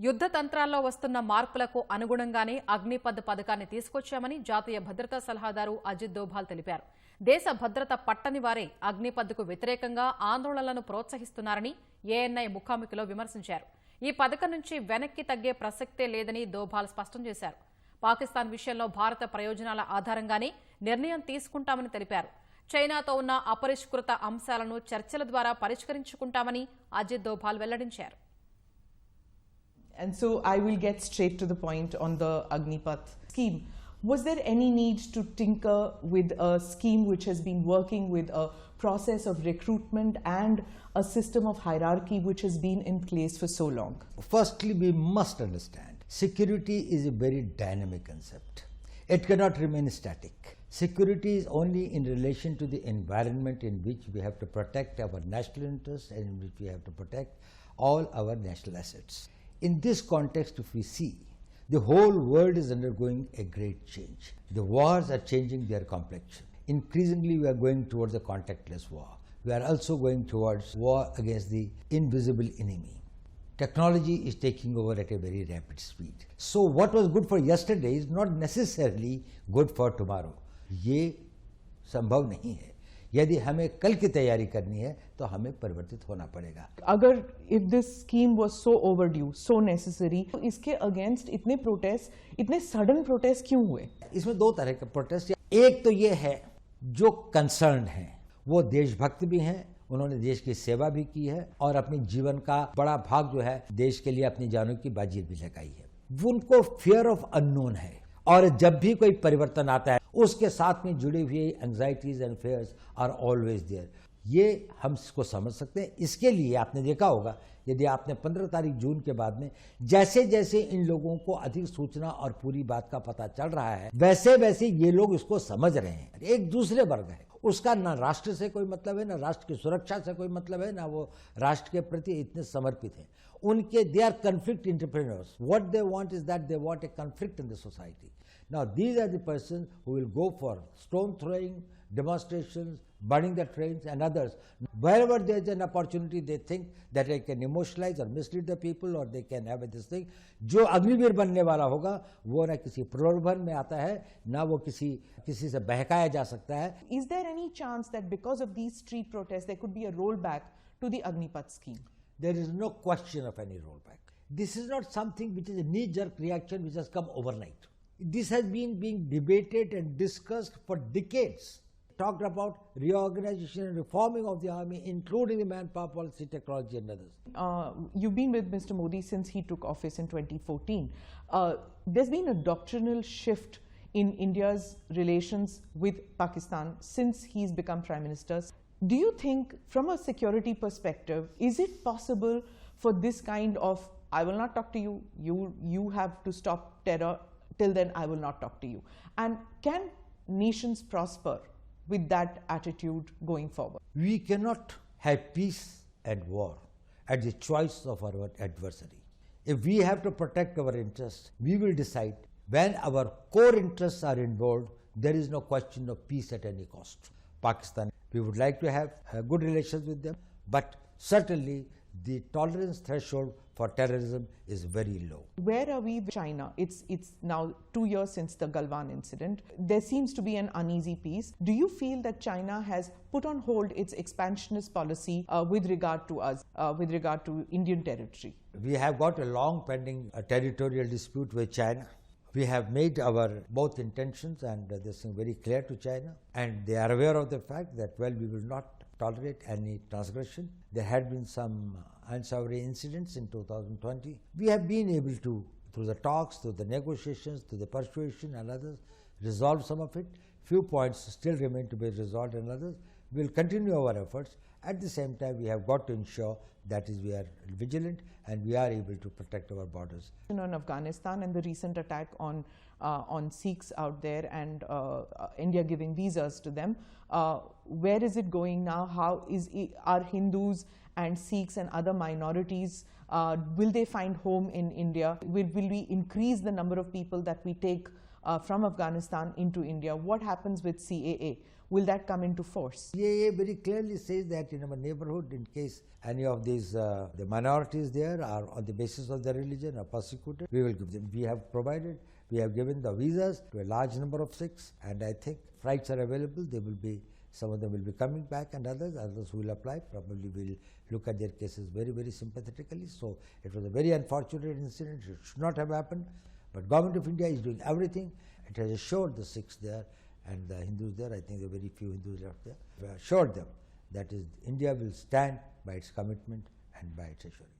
యుద్ధ తంత్రాల్లో వస్తున్న మార్పులకు అనుగుణంగానే అగ్నిపథ్ పథకాన్ని తీసుకొచ్చామని జాతీయ భద్రతా సలహాదారు అజిత్ దోభాల్ తెలిపారు. దేశ భద్రత పట్టని వారే అగ్నిపథ్కు వ్యతిరేకంగా ఆందోళనలను ప్రోత్సహిస్తున్నారని A.N.I ముఖాముఖిలో విమర్శించారు. ఈ పథకం నుంచి వెనక్కి తగ్గే ప్రసక్తే లేదని దోభాల్ స్పష్టం చేశారు. పాకిస్తాన్ విషయంలో భారత ప్రయోజనాల ఆధారంగానే నిర్ణయం తీసుకుంటామని తెలిపారు. చైనాతో ఉన్న అపరిష్కృత అంశాలను చర్చల ద్వారా పరిష్కరించుకుంటామని అజిత్ దోభాల్ వెల్లడించారు. And so I will get straight to the point on the Agnipath scheme. Was there any need to tinker with a scheme which has been working with a process of recruitment and a system of hierarchy which has been in place for so long? Firstly, we must understand security is a very dynamic concept. It cannot remain static. Security is only in relation to the environment in which we have to protect our national interests and in which we have to protect all our national assets. In this context, if we see, the whole world is undergoing a great change. The wars are changing their complexion. Increasingly, we are going towards a contactless war. We are also going towards war against the invisible enemy. Technology is taking over at a very rapid speed. So what was good for yesterday is not necessarily good for tomorrow. ये संभव नहीं है. यदि हमें कल की तैयारी करनी है तो हमें परिवर्तित होना पड़ेगा. अगर if this scheme was so overdue, so necessary, तो इसके against इतने protest, इतने sudden protest क्यों हुए? इसमें दो तरह के प्रोटेस्ट. एक तो ये है जो कंसर्न है, वो देशभक्त भी हैं, उन्होंने देश की सेवा भी की है और अपने जीवन का बड़ा भाग जो है देश के लिए अपनी जानों की बाजी भी लगाई है. उनको फियर ऑफ अननोन है और जब भी कोई परिवर्तन आता है उसके साथ में जुड़ी हुई anxieties and fears are always there. ये हम इसको समझ सकते हैं. इसके लिए आपने देखा होगा, यदि आपने 15 तारीख जून के बाद में जैसे जैसे इन लोगों को अधिक सूचना और पूरी बात का पता चल रहा है, वैसे वैसे ये लोग इसको समझ रहे हैं. एक दूसरे वर्ग है, उसका ना राष्ट्र से कोई मतलब है, ना राष्ट्र की सुरक्षा से कोई मतलब है, ना वो राष्ट्र के प्रति इतने समर्पित हैं. उनके they are conflict entrepreneurs. What they want is that they want a conflict in the society. Now these are the persons who will go for stone throwing, demonstrations, burning the trains and others. Wherever there is an opportunity, they think that they can emotionalize or mislead the people or they can have this thing. जो अग्निवीर बनने वाला होगा वो ना किसी प्रलोभन में आता है, ना वो किसी से बहकाया जा सकता है. Is there any chance that because of these street protests there could be a rollback to the Agnipath scheme? There is no question of any rollback. This is not something which is a knee-jerk reaction which has come overnight. This has been being debated and discussed for decades. Talked about reorganization and reforming of the army, including the manpower policy, technology and others. You've been with Mr. Modi since he took office in 2014. There's been a doctrinal shift in India's relations with Pakistan since he's become Prime Minister. Do you think, from a security perspective, is it possible for this kind of, I will not talk to you, you have to stop terror, till then I will not talk to you? And can nations prosper with that attitude going forward? We cannot have peace and war at the choice of our adversary. If we have to protect our interests, we will decide. When our core interests are involved, there is no question of peace at any cost. Pakistan, we would like to have good relations with them, but certainly the tolerance threshold for terrorism is very low. Where are we with China? It's now 2 years since the Galwan incident. There seems to be an uneasy peace. Do you feel that China has put on hold its expansionist policy with regard to us, with regard to Indian territory? We have got a long pending territorial dispute with China. We have made our both intentions and this thing very clear to China, and they are aware of the fact that, well, we will not tolerate any transgression. There had been some unsavory incidents in 2020. We have been able to, through the talks, through the negotiations, through the persuasion and others, resolve some of it. Few points still remain to be resolved and others. We will continue our efforts. At the same time, we have got to ensure that is we are vigilant and we are able to protect our borders. On Afghanistan and the recent attack on Sikhs out there and India giving visas to them, where is it going now? How are Hindus and Sikhs and other minorities, will they find home in India? Will we increase the number of people that we take from Afghanistan into India? What happens with CAA? will that come into force? CAA very clearly says that in our neighborhood, in case any of these the minorities there are on the basis of their religion are persecuted, we will give them. We have provided, we have given the visas to a large number of Sikhs, and I think flights are available. They will be, some of them will be coming back, and others who will apply probably will look at their cases very, very sympathetically. So it was a very unfortunate incident. It should not have happened. But Government of India is doing everything. It has assured the Sikhs there and the Hindus there, I think there are very few Hindus left there, we assured them that is India will stand by its commitment and by its assurance.